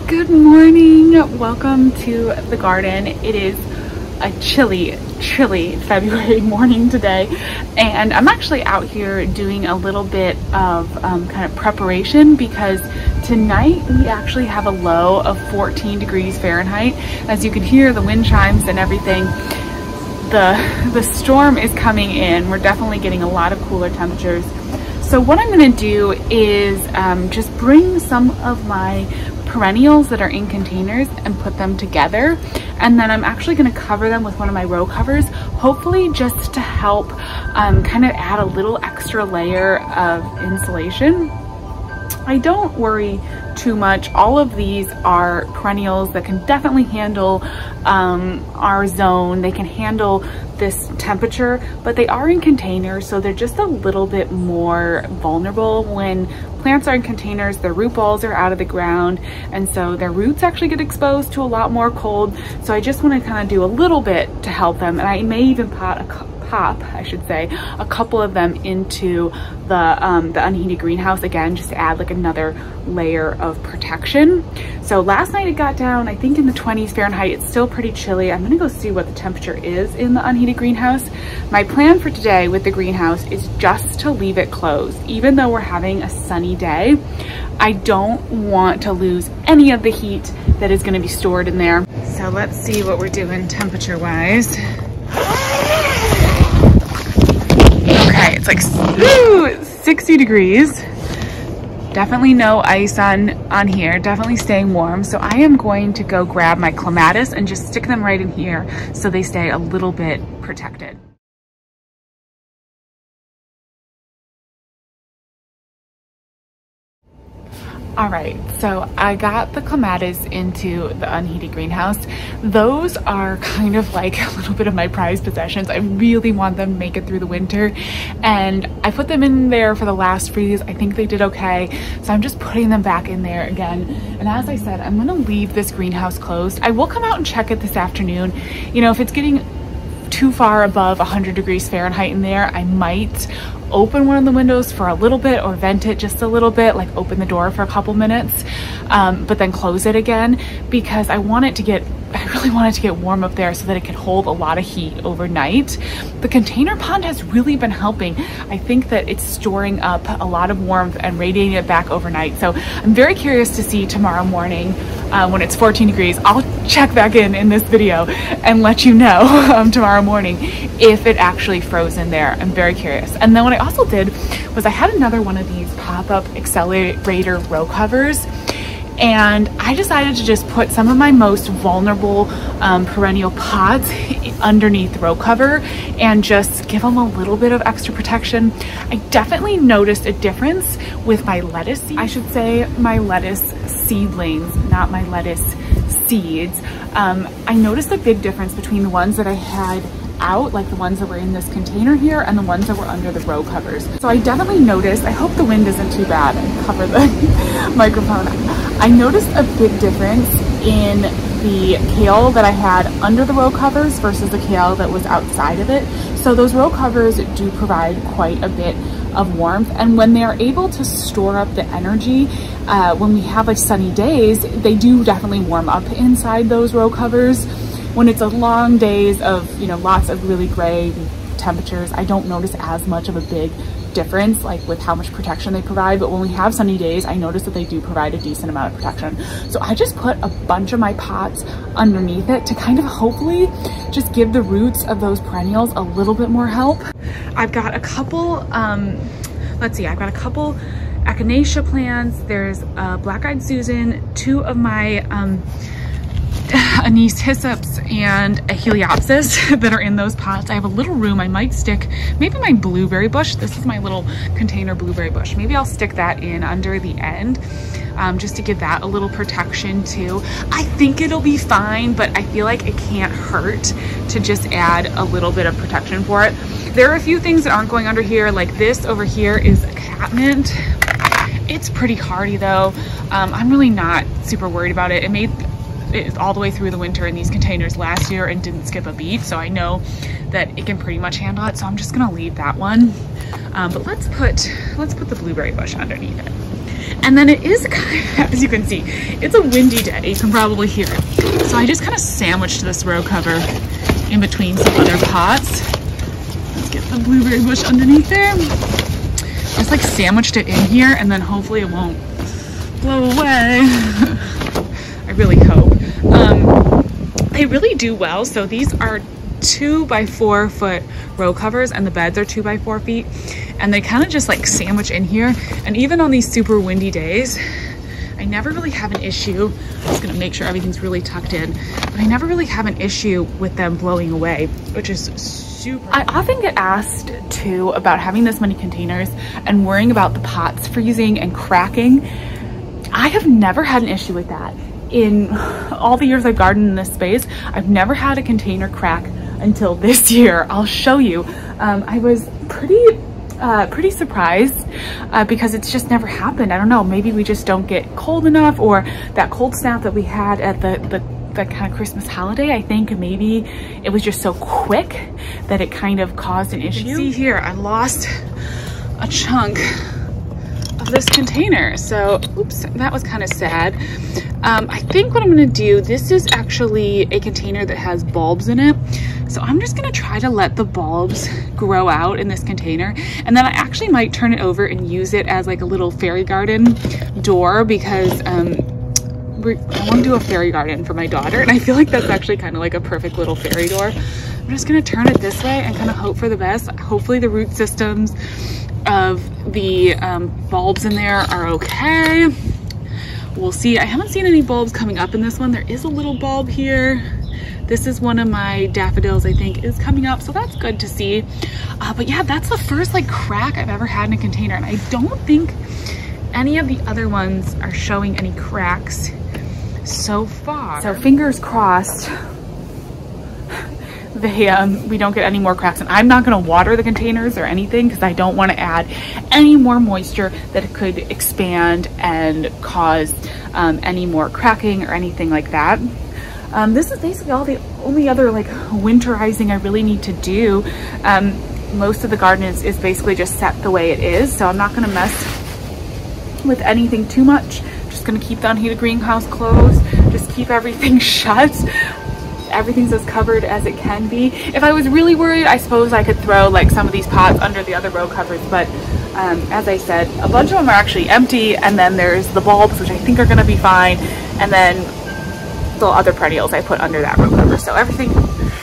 Good morning. Welcome to the garden. It is a chilly February morning today, and I'm actually out here doing a little bit of kind of preparation because tonight we actually have a low of 14 degrees Fahrenheit. As you can hear, the wind chimes and everything. The storm is coming in. We're definitely getting a lot of cooler temperatures. So what I'm going to do is just bring some of my perennials that are in containers and put them together, and then I'm actually going to cover them with one of my row covers, hopefully just to help kind of add a little extra layer of insulation. I don't worry too much. All of these are perennials that can definitely handle our zone. They can handle this temperature, but they are in containers, so they're just a little bit more vulnerable. When plants are in containers, their root balls are out of the ground, and so their roots actually get exposed to a lot more cold. So I just want to kind of do a little bit to help them, and I may even pop a couple of them into the unheated greenhouse again, just to add like another layer of protection. So last night it got down, I think, in the 20s Fahrenheit. It's still pretty chilly. I'm gonna go see what the temperature is in the unheated greenhouse. My plan for today with the greenhouse is just to leave it closed. Even though we're having a sunny day, I don't want to lose any of the heat that is gonna be stored in there. So let's see what we're doing temperature wise. Okay, it's like 60 degrees. Definitely no ice on here, definitely staying warm. So I am going to go grab my clematis and just stick them right in here so they stay a little bit protected. All right, so I got the clematis into the unheated greenhouse. Those are kind of like a little bit of my prized possessions. I really want them to make it through the winter, and I put them in there for the last freeze. I think they did okay, so I'm just putting them back in there again. And as I said, I'm gonna leave this greenhouse closed. I will come out and check it this afternoon. You know, if it's getting too far above 100 degrees Fahrenheit in there, I might open one of the windows for a little bit or vent it just a little bit, like open the door for a couple minutes, but then close it again, because I really want it to get warm up there so that it can hold a lot of heat overnight. The container pond has really been helping. I think that it's storing up a lot of warmth and radiating it back overnight. So I'm very curious to see tomorrow morning when it's 14 degrees. I'll check back in this video and let you know tomorrow morning if it actually froze in there. I'm very curious. And then what I also did was I had another one of these pop-up accelerator row covers, and I decided to just put some of my most vulnerable perennial pots underneath the row cover and just give them a little bit of extra protection. I definitely noticed a difference with my lettuce seeds. I should say my lettuce seedlings, not my lettuce seeds. I noticed a big difference between the ones that I had out, like the ones that were in this container here, and the ones that were under the row covers. So I definitely noticed, I hope the wind isn't too bad and cover the microphone. I noticed a big difference in the kale that I had under the row covers versus the kale that was outside of it. So those row covers do provide quite a bit of warmth, and when they are able to store up the energy when we have like sunny days, they do definitely warm up inside those row covers. When it's a long days of, you know, lots of really gray temperatures, I don't notice as much of a big difference like with how much protection they provide. But when we have sunny days, I notice that they do provide a decent amount of protection. So I just put a bunch of my pots underneath it to kind of hopefully just give the roots of those perennials a little bit more help. I've got a couple, let's see, I've got a couple echinacea plants. There's a black-eyed Susan, two of my anise hyssops, and a heliopsis that are in those pots. I have a little room. I might stick maybe my blueberry bush. This is my little container blueberry bush. Maybe I'll stick that in under the end just to give that a little protection too. I think it'll be fine, but I feel like it can't hurt to just add a little bit of protection for it. There are a few things that aren't going under here, like this over here is a catmint. It's pretty hardy though. I'm really not super worried about it. It made it all the way through the winter in these containers last year and didn't skip a beat, so I know that it can pretty much handle it, so I'm just gonna leave that one. But let's put the blueberry bush underneath it. And then it is kind of, as you can see, it's a windy day. You can probably hear it. So I just kind of sandwiched this row cover in between some other pots. Let's get the blueberry bush underneath there. Just like sandwiched it in here, and then hopefully it won't blow away. I really hope. They really do well. So these are 2 by 4 foot row covers, and the beds are 2 by 4 feet, and they kind of just like sandwich in here. And even on these super windy days, I never really have an issue. I'm just gonna make sure everything's really tucked in, but I never really have an issue with them blowing away, which is super. I often get asked too about having this many containers and worrying about the pots freezing and cracking. I have never had an issue with that. In all the years I've gardened in this space, I've never had a container crack until this year. I'll show you. I was pretty surprised because it's just never happened. I don't know, maybe we just don't get cold enough, or that cold snap that we had at the kind of Christmas holiday. I think maybe it was just so quick that it kind of caused an issue. You can see here, I lost a chunk of this container. So, oops, that was kind of sad. I think what I'm gonna do, this is actually a container that has bulbs in it. So I'm just gonna try to let the bulbs grow out in this container. And then I actually might turn it over and use it as like a little fairy garden door, because I want to do a fairy garden for my daughter. And I feel like that's actually kind of like a perfect little fairy door. I'm just gonna turn it this way and kind of hope for the best. Hopefully the root systems of the bulbs in there are okay. We'll see. I haven't seen any bulbs coming up in this one. There is a little bulb here. This is one of my daffodils, I think, is coming up, so that's good to see. But yeah, that's the first like crack I've ever had in a container, and I don't think any of the other ones are showing any cracks so far. So fingers crossed we don't get any more cracks. And I'm not going to water the containers or anything because I don't want to add any more moisture that could expand and cause any more cracking or anything like that. This is basically the only other like winterizing I really need to do. Most of the garden is basically just set the way it is, so I'm not going to mess with anything too much. Just going to keep the unheated greenhouse closed, just keep everything shut. Everything's as covered as it can be. If I was really worried, I suppose I could throw like some of these pots under the other row covers, but as I said, a bunch of them are actually empty, and then there's the bulbs, which I think are going to be fine, and then the other perennials I put under that row cover. So everything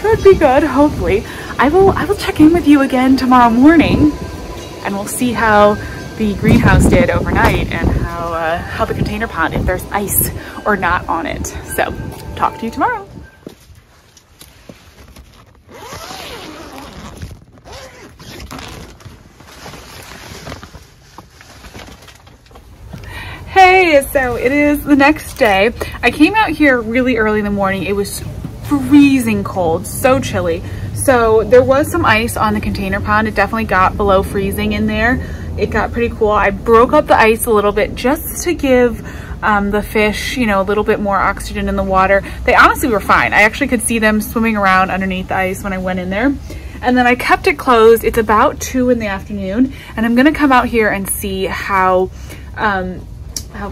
should be good, hopefully. I will check in with you again tomorrow morning, and we'll see how the greenhouse did overnight and how the container pond, if there's ice or not on it. So talk to you tomorrow. Hey, so it is the next day. I came out here really early in the morning. It was freezing cold, so chilly. So there was some ice on the container pond. It definitely got below freezing in there. It got pretty cool. I broke up the ice a little bit just to give the fish, you know, a little bit more oxygen in the water. They honestly were fine. I actually could see them swimming around underneath the ice when I went in there. And then I kept it closed. It's about 2 in the afternoon, and I'm gonna come out here and see how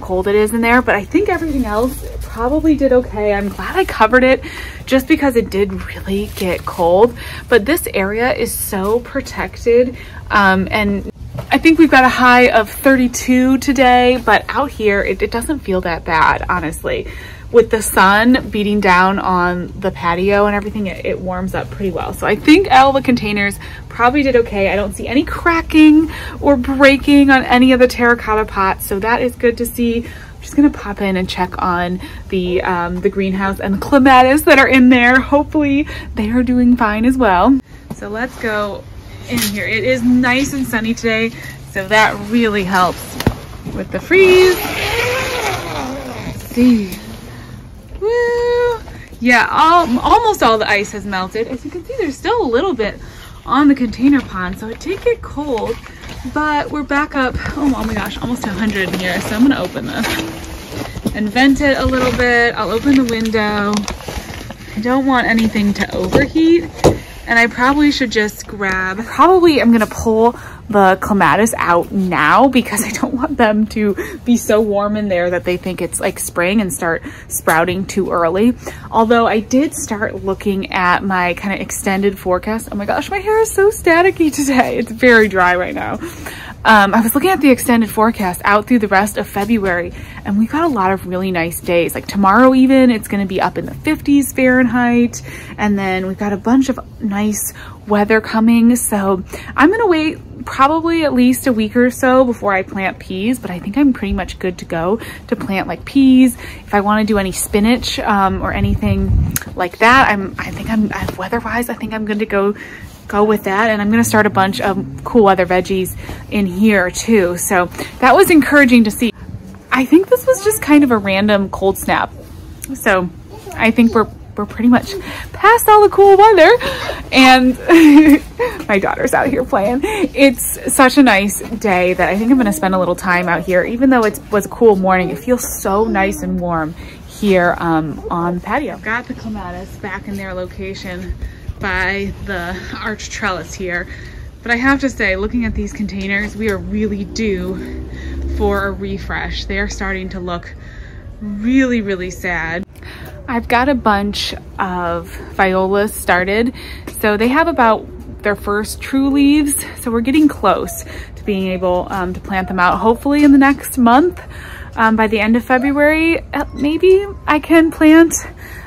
cold it is in there, but I think everything else probably did okay. I'm glad I covered it just because it did really get cold, but this area is so protected, and I think we've got a high of 32 today, but out here it doesn't feel that bad, honestly. With the sun beating down on the patio and everything, it warms up pretty well. So I think all the containers probably did okay. I don't see any cracking or breaking on any of the terracotta pots, so that is good to see. I'm just gonna pop in and check on the greenhouse and the clematis that are in there. Hopefully they are doing fine as well. So let's go in here. It is nice and sunny today, so that really helps with the freeze. Let's see. Woo! Yeah, almost all the ice has melted. As you can see, there's still a little bit on the container pond, so it did get cold, but we're back up, oh my gosh, almost 100 in here. So I'm gonna open this and vent it a little bit. I'll open the window. I don't want anything to overheat, and I probably should just I'm gonna pull the clematis out now because I don't want them to be so warm in there that they think it's like spring and start sprouting too early. Although I did start looking at my kind of extended forecast. Oh my gosh, my hair is so staticky today. It's very dry right now. I was looking at the extended forecast out through the rest of February, and we got a lot of really nice days. Like tomorrow even, it's gonna be up in the 50s Fahrenheit. And then we've got a bunch of nice weather coming. So I'm gonna wait probably at least a week or so before I plant peas, but I think I'm pretty much good to go to plant like peas. If I wanna do any spinach or anything like that, weather-wise, I think I'm good to go with that. And I'm gonna start a bunch of cool weather veggies in here too. So that was encouraging to see. I think this was just kind of a random cold snap. So I think we're pretty much past all the cool weather, and my daughter's out here playing. It's such a nice day that I think I'm gonna spend a little time out here. Even though it was a cool morning, it feels so nice and warm here on the patio. Got the clematis back in their location by the arch trellis here. But I have to say, looking at these containers, we are really due for a refresh. They are starting to look really, really sad. I've got a bunch of violas started. So they have about their first true leaves. So we're getting close to being able to plant them out. Hopefully in the next month, by the end of February, maybe I can plant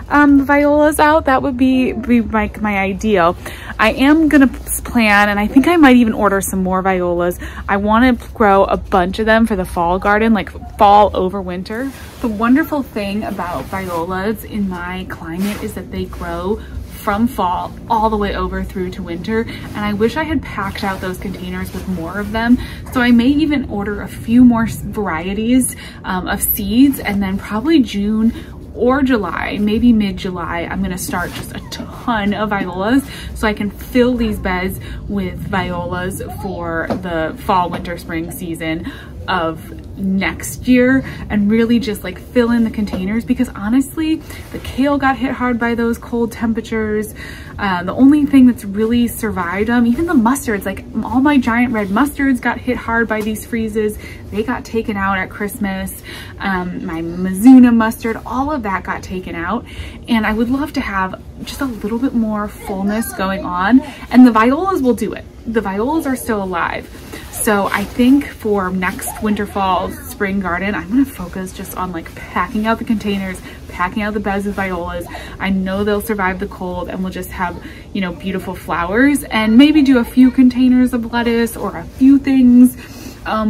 the violas out. That would be my ideal. I am gonna plan, and I think I might even order some more violas. I want to grow a bunch of them for the fall garden, like fall over winter. The wonderful thing about violas in my climate is that they grow from fall all the way over through to winter, and I wish I had packed out those containers with more of them. So I may even order a few more varieties of seeds, and then probably June or July, maybe mid-July, I'm gonna start just a ton of violas so I can fill these beds with violas for the fall, winter, spring season of next year, and really just like fill in the containers, because honestly, the kale got hit hard by those cold temperatures. The only thing that's really survived them, even the mustards, like all my giant red mustards got hit hard by these freezes. They got taken out at Christmas. My Mizuna mustard, all of that got taken out. And I would love to have just a little bit more fullness going on. And the violas will do it. The violas are still alive. So I think for next winter, fall, spring garden, I'm gonna focus just on like packing out the containers, packing out the beds with violas. I know they'll survive the cold, and we'll just have, you know, beautiful flowers, and maybe do a few containers of lettuce or a few things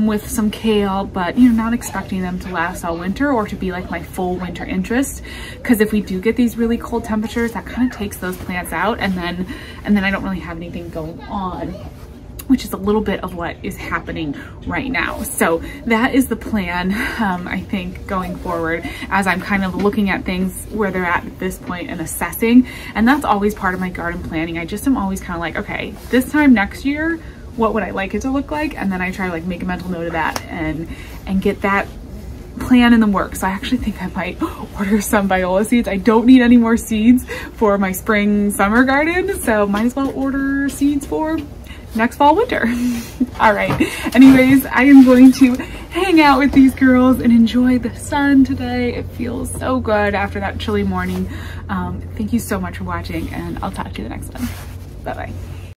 with some kale, but you know, not expecting them to last all winter or to be like my full winter interest. Because if we do get these really cold temperatures, that kind of takes those plants out, and then I don't really have anything going on, which is a little bit of what is happening right now. So that is the plan, I think, going forward, as I'm kind of looking at things where they're at this point and assessing. And that's always part of my garden planning. I just am always kind of like, okay, this time next year, what would I like it to look like? And then I try to like make a mental note of that and get that plan in the works. So I actually think I might order some viola seeds. I don't need any more seeds for my spring summer garden, so might as well order seeds for next fall, winter. All right, anyways, I am going to hang out with these girls and enjoy the sun today. It feels so good after that chilly morning. Thank you so much for watching, and I'll talk to you the next one. Bye-bye.